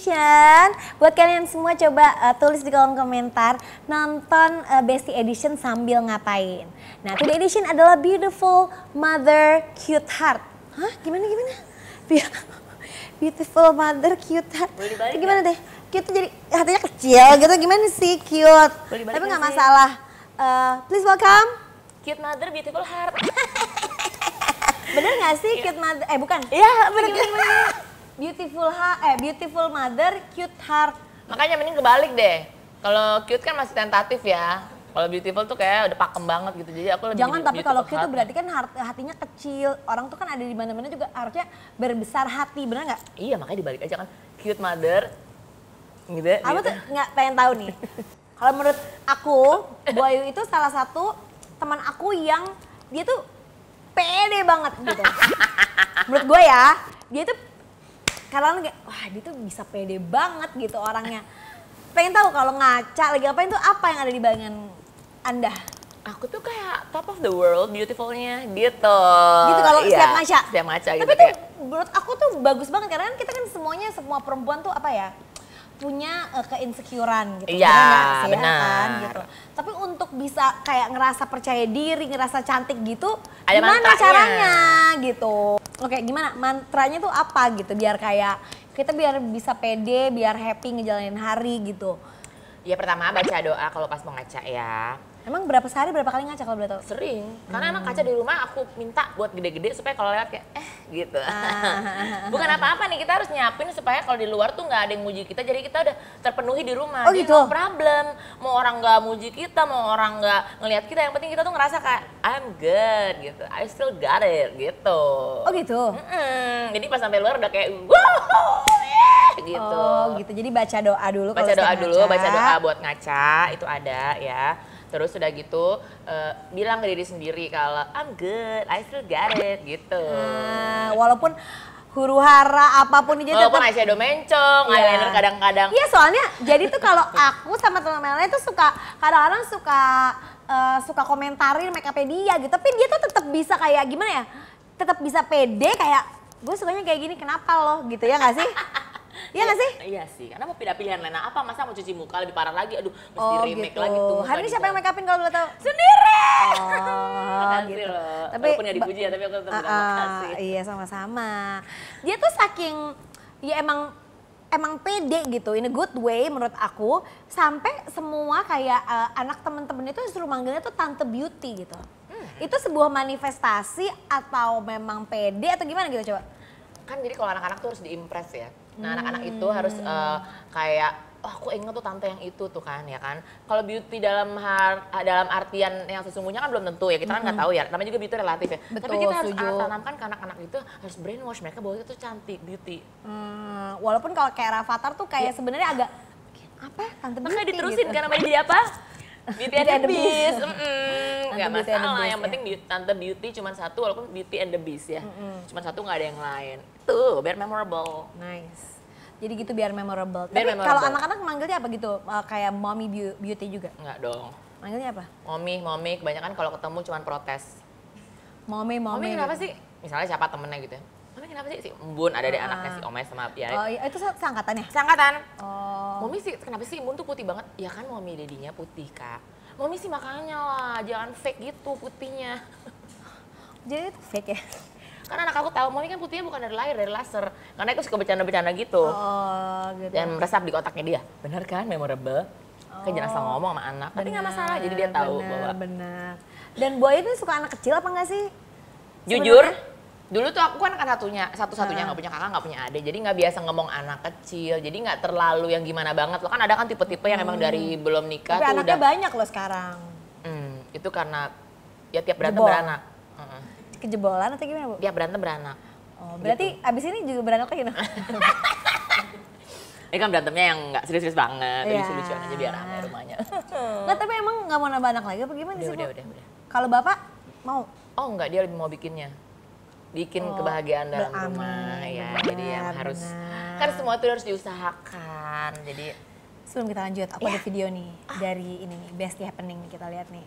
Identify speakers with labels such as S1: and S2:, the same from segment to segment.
S1: Edition. Buat kalian semua coba tulis di kolom komentar nonton Bestie Edition sambil ngapain. Nah, Today Edition adalah Beautiful Mother Cute Heart. Hah? Gimana? Beautiful Mother Cute Heart. Gimana deh? Cute jadi hatinya kecil gitu, gimana sih cute? Tapi nggak masalah. Please welcome
S2: Cute Mother Beautiful Heart.
S1: Bener gak sih cute mother? Bukan.
S2: Iya bener.
S1: Beautiful mother cute heart.
S2: Makanya mending kebalik deh. Kalau cute kan masih tentatif ya. Kalau beautiful tuh kayak udah pakem banget gitu. Jadi aku lebih
S1: Jangan, tapi kalau cute tuh berarti kan hatinya kecil. Orang tuh kan ada di mana-mana juga harusnya berbesar hati, bener nggak?
S2: Iya, makanya dibalik aja kan. Cute mother gitu.
S1: Aku tuh nggak pengen tahu nih. Kalau menurut aku, Bu Ayu itu salah satu teman aku yang dia tuh pede banget gitu. Menurut gue ya, dia tuh karena kayak, wah dia tuh bisa pede banget gitu orangnya. Pengen tahu kalau ngaca lagi apain tuh apa yang ada di bayangan Anda?
S2: Aku tuh kayak top of the world, beautifulnya gitu.
S1: Gitu kalau setiap ngaca?
S2: Setiap ngaca gitu.
S1: Tapi tuh menurut aku tuh bagus banget karena kan kita kan semuanya, semua perempuan tuh apa ya, punya keinsecurean gitu.
S2: Iya,
S1: benar.
S2: benar.
S1: Gitu. Tapi untuk bisa kayak ngerasa percaya diri, ngerasa cantik gitu,
S2: ada
S1: gimana
S2: mantranya.
S1: caranya gitu? Oke, gimana mantranya tuh apa gitu biar kayak kita biar bisa pede, biar happy ngejalanin hari gitu.
S2: Ya pertama baca doa kalau pas mau ngaca ya.
S1: Emang berapa sehari berapa kali ngaca kalau boleh tahu?
S2: Sering, karena emang kaca di rumah aku minta buat gede-gede supaya kalau lewat kayak gitu. Bukan apa-apa nih, kita harus nyiapin supaya kalau di luar tuh nggak ada yang muji kita, jadi kita udah terpenuhi di rumah.
S1: Oh
S2: jadi
S1: gitu?
S2: no problem, mau orang nggak muji kita, mau orang nggak ngelihat kita, yang penting kita tuh ngerasa kayak I'm good gitu, I still got it gitu.
S1: Oh gitu?
S2: Jadi pas sampai luar udah kayak wow, yeah, gitu.
S1: Oh gitu, jadi baca doa dulu.
S2: Baca doa dulu, baca doa buat ngaca, itu ada ya. Terus udah gitu bilang ke diri sendiri kalau I'm good, I still got it gitu.
S1: Walaupun huru hara apapun aja
S2: walaupun eyeshadow mencong, eyeliner kadang-kadang.
S1: Iya soalnya jadi tuh kalau aku sama teman-teman lain tuh suka kadang-kadang suka komentarin make up-nya dia gitu. Tapi dia tuh tetap bisa kayak gimana ya? Tetap bisa pede kayak gue sukanya kayak gini, kenapa lo gitu ya nggak sih? Iya nggak sih?
S2: Iya sih, karena mau pindah pilihan lain apa, masa mau cuci muka lebih parah lagi, aduh mesti remake
S1: gitu.
S2: lagi tuh.
S1: Hari ini siapa yang make upin kalau boleh tahu?
S2: Sendiri!
S1: Oh gitu.
S2: Tapi walaupun ya dipuji ya, tapi aku tetap bilang makasih.
S1: Iya sama-sama. Dia tuh saking, ya emang pede gitu, in a good way menurut aku. Sampai semua kayak anak temen-temen itu suruh manggilnya tuh Tante Beauty gitu. Itu sebuah manifestasi atau memang pede atau gimana gitu coba?
S2: Kan jadi kalau anak-anak tuh harus diimpress ya. Nah anak-anak itu harus kayak, oh aku inget tuh tante yang itu tuh kan ya kan. Kalau beauty dalam artian yang sesungguhnya kan belum tentu ya, kita kan nggak tahu ya. Namanya juga beauty relatif ya.
S1: Betul,
S2: tapi kita harus
S1: setuju.
S2: tanamkan ke anak-anak itu, harus brainwash mereka bahwa itu cantik, beauty.
S1: Walaupun kalau kayak Rafathar tuh kayak sebenarnya agak apa Tante Beauty
S2: Makanya diterusin
S1: gitu.
S2: kan namanya jadi apa? Beauty and the Beast. Nggak
S1: Beauty and the
S2: masalah,
S1: Beast,
S2: yang
S1: ya.
S2: penting Tante Beauty cuma satu, walaupun Beauty and the Beast ya. Cuma satu, nggak ada yang lain. Tuh, biar memorable.
S1: Nice. Jadi gitu biar memorable.
S2: Biar
S1: Tapi
S2: memorable.
S1: kalau anak-anak manggilnya apa gitu? Kayak mommy beauty juga?
S2: Nggak dong.
S1: Manggilnya apa?
S2: Mommy, kebanyakan kalau ketemu cuma protes.
S1: Mommy.
S2: Mommy kenapa
S1: gitu.
S2: sih? Misalnya siapa temennya gitu ya. Mommy kenapa sih? Si Embun, ada deh anaknya si Omay sama Piara.
S1: Oh iya, itu seangkatannya?
S2: Seangkatan.
S1: Oh.
S2: Mommy sih, kenapa sih Embun tuh putih banget? Ya kan mommy dedinya putih kak. Mommy sih makanya lah, jangan fake gitu putihnya.
S1: Jadi itu fake ya?
S2: Karena anak aku tahu, mommy kan putihnya bukan dari lahir, dari laser. Karena aku suka bercanda-bercanda gitu.
S1: Oh gitu.
S2: Dan meresap di kotaknya dia. Bener kan, memorable? Kan jangan asal ngomong sama anak, tapi nggak masalah. Jadi dia tahu bahwa.
S1: Bener. Dan Boy itu suka anak kecil apa enggak sih?
S2: Jujur, dulu tuh aku kan satu-satunya nggak punya kakak, nggak punya adik. Jadi nggak biasa ngomong anak kecil. Jadi nggak terlalu yang gimana banget. Lo kan ada kan tipe-tipe yang emang dari belum nikah
S1: Tapi
S2: tuh
S1: anaknya
S2: udah.
S1: banyak loh sekarang.
S2: Itu karena ya tiap berantem
S1: Jebol.
S2: beranak.
S1: Kejebolan atau gimana Bu?
S2: Tiap berantem beranak.
S1: Oh, berarti abis ini juga beranak lagi dong?
S2: Ini kan berantemnya yang nggak serius-serius banget,
S1: Iya.
S2: lucu-lucuan aja biar rame rumahnya.
S1: Nggak, tapi emang nggak mau nambah anak lagi apa gimana sih Bu?
S2: Udah.
S1: Kalau Bapak mau?
S2: Oh enggak, dia lebih mau bikinnya. Bikin kebahagiaan dalam rumah ya. Jadi yang harus, kan semua itu harus diusahakan. Jadi
S1: Sebelum kita lanjut, aku ada video nih dari ini nih, Bestie Happening nih, kita lihat nih.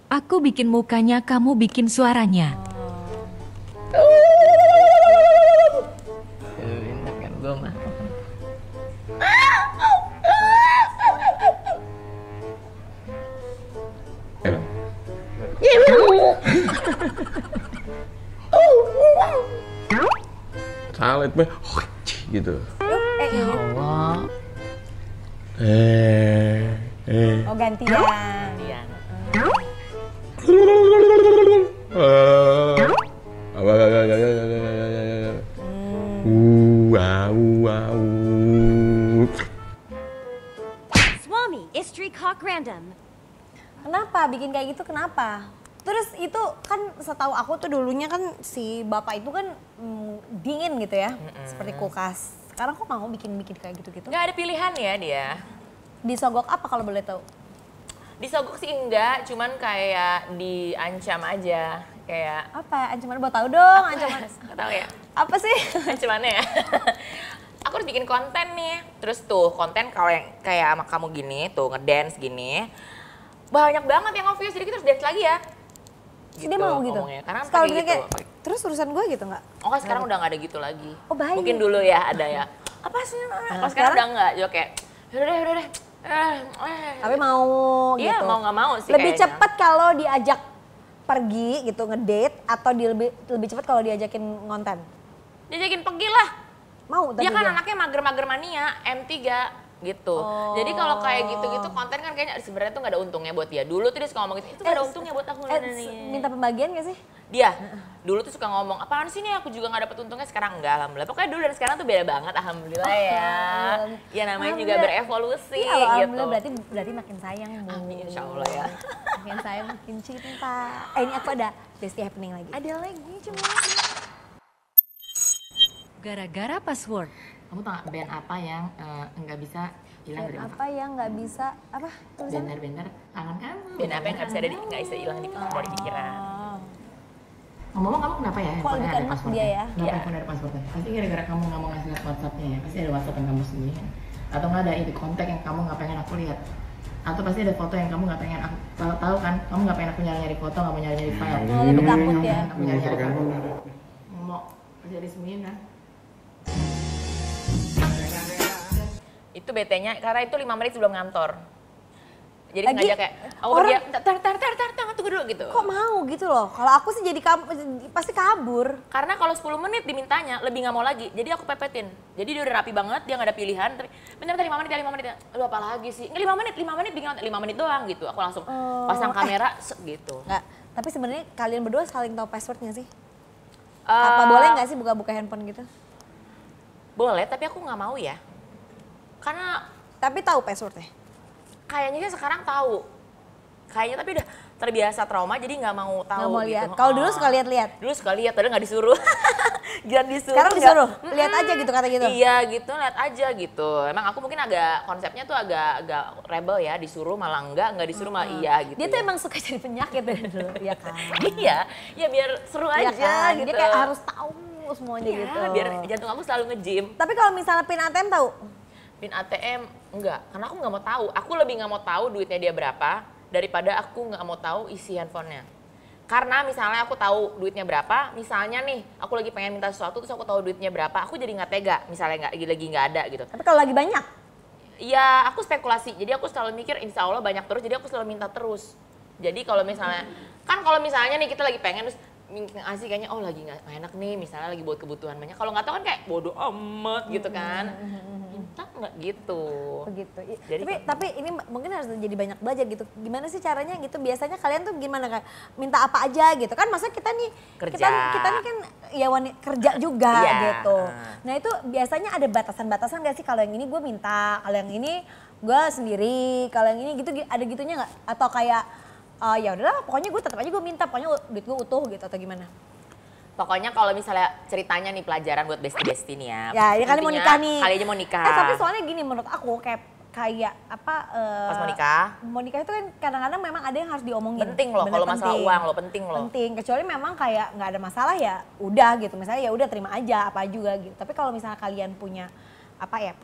S3: Aku bikin mukanya, kamu bikin suaranya.
S4: ritme gitu.
S2: Ya Allah.
S1: Oh gantian.
S2: Iya.
S5: Swami, istri cock random.
S1: Kenapa bikin kayak gitu, kenapa? Terus itu kan setahu aku tuh dulunya kan si bapak itu kan dingin gitu ya, seperti kulkas. Sekarang kok mau bikin kayak gitu-gitu?
S2: Nggak ada pilihan ya dia.
S1: Disogok apa kalau boleh tahu?
S2: Disogok sih enggak, cuman kayak diancam aja. Kayak
S1: Apa? Ancaman buat tahu dong, ancaman.
S2: nggak tahu ya.
S1: Apa sih?
S2: Ancamannya ya. Aku harus bikin konten nih. Terus tuh konten kalau yang kayak sama kamu gini, tuh ngedance gini. Banyak banget yang obvious, jadi kita harus dance lagi ya.
S1: Dia mau gitu?
S2: ngomongnya. Karena
S1: Kalau
S2: pakai
S1: dia
S2: gitu.
S1: kayak, terus urusan gue gitu nggak?
S2: Oh kan sekarang udah nggak ada gitu lagi.
S1: Oh, baik.
S2: Mungkin dulu ya ada ya. Apa sih? Kalau sekarang udah nggak. Jadi kayak yaudah deh.
S1: Tapi mau gitu?
S2: Iya mau nggak mau sih
S1: Lebih
S2: kayaknya.
S1: cepet kalau diajak pergi gitu, ngedate, atau lebih cepet kalau diajakin ngonten?
S2: Diajakin pergi lah.
S1: Mau
S2: Dia
S1: tapi
S2: kan anaknya mager-mager mania, M3 gitu. Jadi kalau kayak gitu-gitu konten kan kayaknya sebenarnya tuh gak ada untungnya buat dia. Dulu tuh dia suka ngomong gitu, itu gak ada untungnya buat aku.
S1: minta pembagian gak sih?
S2: Dia dulu tuh suka ngomong, apaan sih nih aku juga gak dapet untungnya, sekarang enggak alhamdulillah. Pokoknya dulu dan sekarang tuh beda banget alhamdulillah ya. Ya namanya juga berevolusi
S1: Iya,
S2: gitu.
S1: alhamdulillah berarti makin sayang Bu.
S2: Amin insya Allah ya.
S1: Makin sayang, makin cinta. Ini aku ada bestie happening lagi. Ada lagi cuma.
S3: Gara-gara password.
S2: Kamu tau gak band apa yang nggak bisa hilang dari otak?
S1: Apa yang nggak bisa apa tulisannya?
S2: Bender-bender tangan kamu. Band apa yang nggak bisa hilang dari pikiran? Ngomong kamu kenapa ya?
S1: Kok lebih enak dia ya?
S2: Kenapa handphone ada passwordnya? Pasti gara-gara kamu nggak mau ngasih lihat WhatsAppnya ya. Pasti ada WhatsApp yang kamu sembunyiin. Atau nggak ada ide kontak yang kamu nggak pengen aku lihat. Atau pasti ada foto yang kamu nggak pengen aku tahu kan? Kamu nggak pengen aku nyari-nyari foto, nggak mau nyari-nyari file.
S1: Oh, lebih takut ya.
S2: Nggak mau nyari-nyari file. Mau pasti ada disembunyiin kan? Itu BT-nya karena itu 5 menit sebelum ngantor. Jadi
S1: Lagi,
S2: sengaja kayak aku
S1: orang-
S2: tar tunggu dulu gitu.
S1: Kok mau gitu loh? Kalau aku sih jadi pasti kabur.
S2: Karena kalau 10 menit dimintanya lebih nggak mau lagi. Jadi aku pepetin. Jadi dia udah rapi banget, dia nggak ada pilihan. Tapi bentar 5 menit ya 5 menit ya. Lu apa lagi sih? Nggak 5 menit bikin 5 menit doang gitu. Aku langsung pasang kamera gitu.
S1: Nggak, tapi sebenarnya kalian berdua saling tahu passwordnya sih? Apa boleh nggak sih buka-buka handphone gitu?
S2: Boleh, tapi aku nggak mau ya. Karena
S1: Tapi tahu passwordnya?
S2: kayaknya dia sekarang tahu. Kayaknya tapi udah terbiasa trauma jadi nggak mau tahu
S1: Nggak mau
S2: gitu.
S1: lihat. Kalau dulu suka lihat-lihat.
S2: Dulu suka lihat, padahal nggak disuruh. Jangan disuruh.
S1: Sekarang
S2: nggak-
S1: disuruh? Lihat aja gitu kata gitu?
S2: Iya gitu, lihat aja gitu. Emang aku mungkin agak konsepnya tuh agak rebel ya, disuruh malah nggak disuruh malah iya gitu.
S1: Dia tuh
S2: ya.
S1: emang suka jadi penyakit dari dulu, ya kan?
S2: Iya, ya biar seru
S1: Iya
S2: aja
S1: kan?
S2: gitu.
S1: Dia kayak harus tahu semuanya
S2: Iya,
S1: gitu.
S2: biar jantung aku selalu nge-gym.
S1: Tapi kalau misalnya pin ATM tahu?
S2: Pin ATM enggak, karena aku nggak mau tahu. Aku lebih nggak mau tahu duitnya dia berapa daripada aku nggak mau tahu isi handphonenya. Karena misalnya aku tahu duitnya berapa, misalnya nih aku lagi pengen minta sesuatu terus aku tahu duitnya berapa, aku jadi nggak tega. Misalnya lagi nggak ada gitu.
S1: Tapi kalau lagi banyak?
S2: Ya aku spekulasi, jadi aku selalu mikir insya Allah banyak terus, jadi aku selalu minta terus. Jadi kalau misalnya, kan kalau misalnya nih kita lagi pengen terus ngasih kayaknya oh lagi nggak enak nih, misalnya lagi buat kebutuhan banyak. Kalau nggak tahu kan kayak bodoh amat gitu kan. Minta nggak gitu.
S1: Begitu.
S2: Jadi
S1: Tapi ini mungkin harus jadi banyak belajar gitu. Gimana sih caranya gitu? Biasanya kalian tuh gimana kan? Minta apa aja gitu kan? Masa kita nih
S2: Kerja.
S1: kita nih kan ya kerja juga
S2: Iya.
S1: gitu. Nah itu biasanya ada batasan-batasan gak sih? Kalau yang ini gue minta, kalau yang ini gue sendiri, kalau yang ini gitu ada gitunya nggak? Atau kayak ya udahlah, pokoknya gue tetap aja gue minta, pokoknya duit gue utuh gitu atau gimana?
S2: Pokoknya kalau misalnya ceritanya nih pelajaran buat bestie-bestie nih ya.
S1: Ya, ini kali mau
S2: Intinya,
S1: nikah nih.
S2: Kali aja mau nikah.
S1: Tapi soalnya gini menurut aku kayak apa?
S2: Pas mau nikah.
S1: Mau nikah itu kan kadang-kadang memang ada yang harus diomongin.
S2: Penting loh,
S1: Bener,
S2: kalau masalah
S1: penting.
S2: uang loh, penting loh.
S1: Penting, kecuali memang kayak nggak ada masalah ya udah gitu. Misalnya ya udah terima aja apa juga gitu. Tapi kalau misalnya kalian punya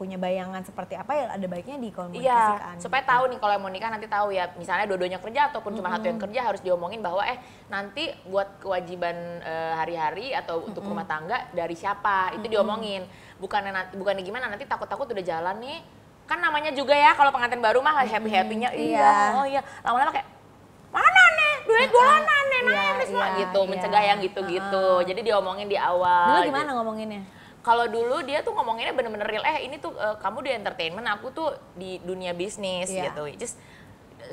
S1: punya bayangan seperti apa ya ada baiknya dikomunikasikan.
S2: Iya, supaya tahu nih kalau yang mau nikah nanti tahu ya. Misalnya dua-duanya kerja ataupun cuma satu yang kerja harus diomongin bahwa nanti buat kewajiban hari-hari atau untuk rumah tangga dari siapa itu diomongin. Bukannya gimana nanti takut-takut udah jalan nih. Kan namanya juga ya kalau pengantin baru mah happy-happynya
S1: Iya.
S2: oh iya. Lama-lama kayak mana nih duit bulanan nih
S1: Iya,
S2: semua
S1: iya,
S2: gitu.
S1: iya.
S2: Mencegah yang gitu-gitu. Jadi diomongin di awal.
S1: Dulu gimana ngomonginnya?
S2: Kalau dulu dia tuh ngomonginnya bener-bener real, ini tuh kamu di entertainment, aku tuh di dunia bisnis gitu. Just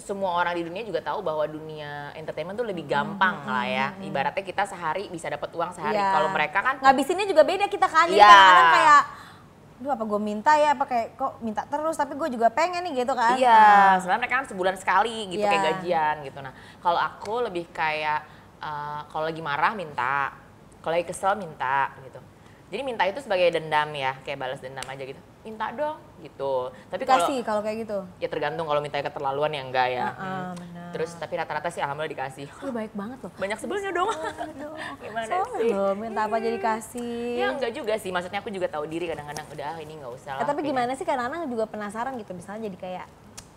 S2: semua orang di dunia juga tahu bahwa dunia entertainment tuh lebih gampang lah ya. Ibaratnya kita sehari bisa dapat uang sehari. Kalau mereka kan
S1: ngabisinnya juga beda kita kan. Jadi
S2: Iya.
S1: kadang-kadang kayak duh apa gue minta ya, apa kayak kok minta terus tapi gue juga pengen nih gitu kan.
S2: Iya, sebenarnya mereka kan sebulan sekali gitu
S1: Iya.
S2: kayak gajian gitu. Nah, kalau aku lebih kayak kalau lagi marah minta, kalau lagi kesel minta gitu. Jadi minta itu sebagai dendam ya, kayak balas dendam aja gitu. Minta dong gitu. Tapi
S1: Kalau kayak gitu.
S2: ya tergantung, kalau mintanya keterlaluan ya enggak ya.
S1: Benar.
S2: Terus tapi rata-rata sih alhamdulillah dikasih.
S1: Lu baik banget loh.
S2: Banyak sebelnya dong. Gimana sih?
S1: Loh, minta apa jadi kasih.
S2: Ya enggak juga sih, maksudnya aku juga tahu diri kadang-kadang udah ini enggak usah lah.
S1: Tapi
S2: kayaknya.
S1: gimana sih kadang-kadang juga penasaran gitu, misalnya jadi kayak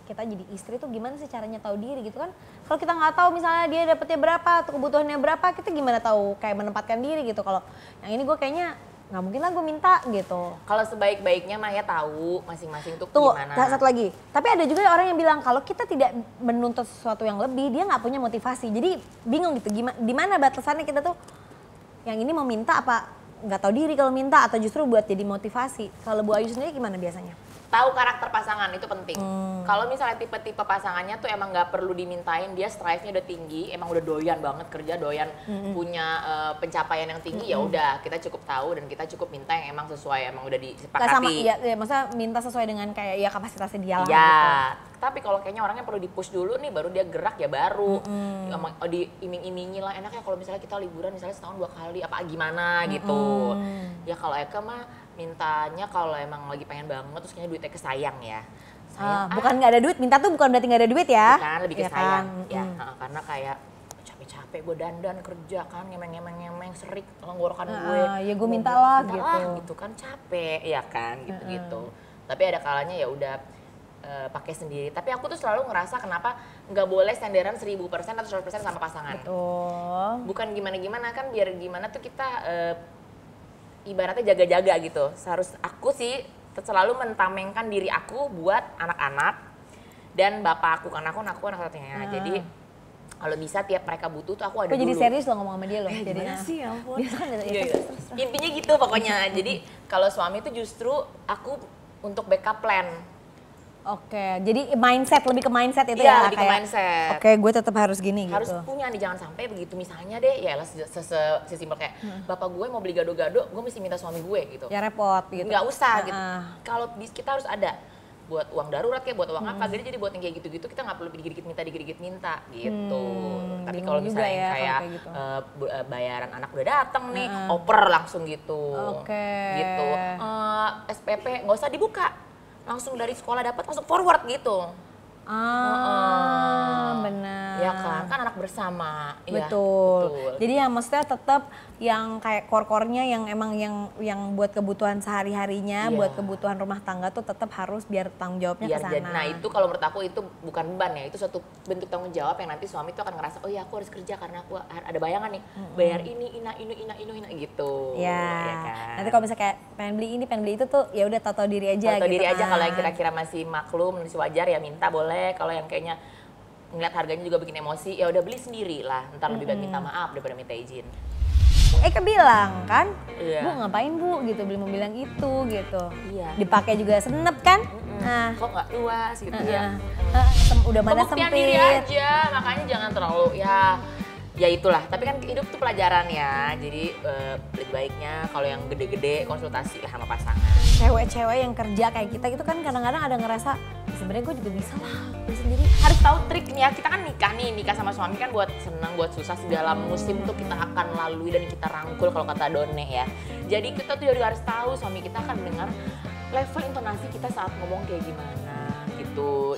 S1: kita jadi istri tuh gimana sih caranya tahu diri gitu kan. Kalau kita nggak tahu misalnya dia dapetnya berapa atau kebutuhannya berapa, kita gimana tahu kayak menempatkan diri gitu. Kalau yang ini gue kayaknya nggak mungkin lah gue minta gitu.
S2: Kalau sebaik-baiknya mah ya tahu masing-masing tuh
S1: Tuh,
S2: gimana.
S1: satu lagi. Tapi ada juga orang yang bilang kalau kita tidak menuntut sesuatu yang lebih, dia nggak punya motivasi. Jadi bingung gitu, gimana, di mana batasannya kita tuh yang ini mau minta apa nggak tahu diri kalau minta atau justru buat jadi motivasi. Kalau Bu Ayu sendiri gimana biasanya?
S2: Tahu karakter pasangan itu penting. Kalau misalnya tipe-tipe pasangannya tuh emang nggak perlu dimintain, dia strive-nya udah tinggi, emang udah doyan banget kerja, doyan punya pencapaian yang tinggi, ya udah kita cukup tahu dan kita cukup minta yang emang sesuai, emang udah disepakati.
S1: Gak sama, ya maksudnya minta sesuai dengan kayak ya kapasitasnya dia lah
S2: Ya,
S1: gitu.
S2: tapi kalau kayaknya orangnya perlu di-push dulu nih, baru dia gerak ya baru. Emang diiming-imingi lah, enaknya kalau misalnya kita liburan misalnya setahun 2 kali, apa gimana gitu. Ya kalau Eka mah mintanya kalau emang lagi pengen banget, terus kayaknya duitnya kesayang ya.
S1: Bukan nggak ada duit, minta tuh bukan berarti nggak ada duit ya.
S2: Kan lebih ke
S1: Ya
S2: sayang
S1: kan?
S2: ya, karena kayak capek-capek gue dandan kerja kan, ngemeng serik tenggorokan gue.
S1: Ya gue minta lah
S2: gitu kan, capek ya kan gitu. Tapi ada kalanya ya udah pakai sendiri. Tapi aku tuh selalu ngerasa kenapa nggak boleh standaran 1000% atau 100% sama pasangan.
S1: Betul.
S2: Bukan gimana-gimana kan, biar gimana tuh kita ibaratnya jaga-jaga gitu. Seharus aku sih selalu mentamengkan diri aku buat anak-anak dan bapak aku, karena aku anak satunya. Jadi kalau bisa tiap mereka butuh tuh aku ada dulu.
S1: Jadi serius lo ngomong sama dia loh.
S2: Gimana sih ya ampun.
S1: Iya.
S2: Intinya gitu pokoknya. Jadi kalau suami itu justru aku untuk backup plan.
S1: Oke, jadi mindset, lebih ke mindset itu
S2: Iya,
S1: ya?
S2: lebih ke mindset.
S1: Oke, gue tetap harus gini
S2: Harus
S1: gitu.
S2: punya nih, jangan sampai begitu misalnya deh, ya lah sesimpel kayak bapak gue mau beli gado-gado, gue mesti minta suami gue gitu.
S1: Ya repot gitu.
S2: Nggak usah gitu. Kalau kita harus ada buat uang darurat kayak buat uang apa, jadi buat yang kayak gitu-gitu kita nggak perlu digigit minta gitu. Tapi kalau misalnya
S1: ya,
S2: kayak
S1: kalau gitu.
S2: bayaran anak udah dateng nih, oper langsung gitu.
S1: Oke.
S2: Gitu. SPP nggak usah dibuka, langsung dari sekolah dapat langsung forward gitu.
S1: Benar.
S2: Ya kan anak bersama.
S1: Betul.
S2: Ya, betul.
S1: Jadi yang maksudnya tetap yang kayak core-core-nya yang emang yang buat kebutuhan sehari-harinya,
S2: Iya.
S1: buat kebutuhan rumah tangga tuh tetap harus biar tanggung jawabnya ke sana.
S2: Nah itu kalau menurut aku itu bukan beban ya, itu suatu bentuk tanggung jawab yang nanti suami tuh akan ngerasa, oh iya aku harus kerja karena aku ada bayangan nih, bayar ini gitu.
S1: Ya.
S2: Kan?
S1: Nanti kalau misalnya kayak pengen beli itu tuh ya udah tahu diri aja
S2: Tahu
S1: gitu.
S2: diri aja,
S1: kan.
S2: kalau yang kira-kira masih maklum, masih wajar ya minta boleh. Kalau yang kayaknya ngeliat harganya juga bikin emosi, ya udah beli sendiri lah. Ntar lebih baik minta maaf daripada minta izin.
S1: Eka bilang kan,
S2: Iya.
S1: Bu ngapain Bu gitu beli mobil yang itu gitu.
S2: Iya.
S1: Dipakai juga senep kan? Nah,
S2: Kok nggak luas gitu ya?
S1: udah mana
S2: Pembuktian diri
S1: sempit.
S2: aja, makanya jangan terlalu ya itulah. Tapi kan hidup tuh pelajaran ya, jadi lebih baiknya kalau yang gede-gede konsultasi lah sama pasangan.
S1: Cewek-cewek yang kerja kayak kita itu kan kadang-kadang ada ngerasa sebenarnya gue juga bisa lah beli sendiri.
S2: Harus tahu triknya, kita kan nikah sama suami kan buat senang, buat susah, segala musim tuh kita akan lalui dan kita rangkul kalau kata Done ya. Jadi kita tuh juga harus tahu suami kita akan mendengar level intonasi kita saat ngomong kayak gimana gitu.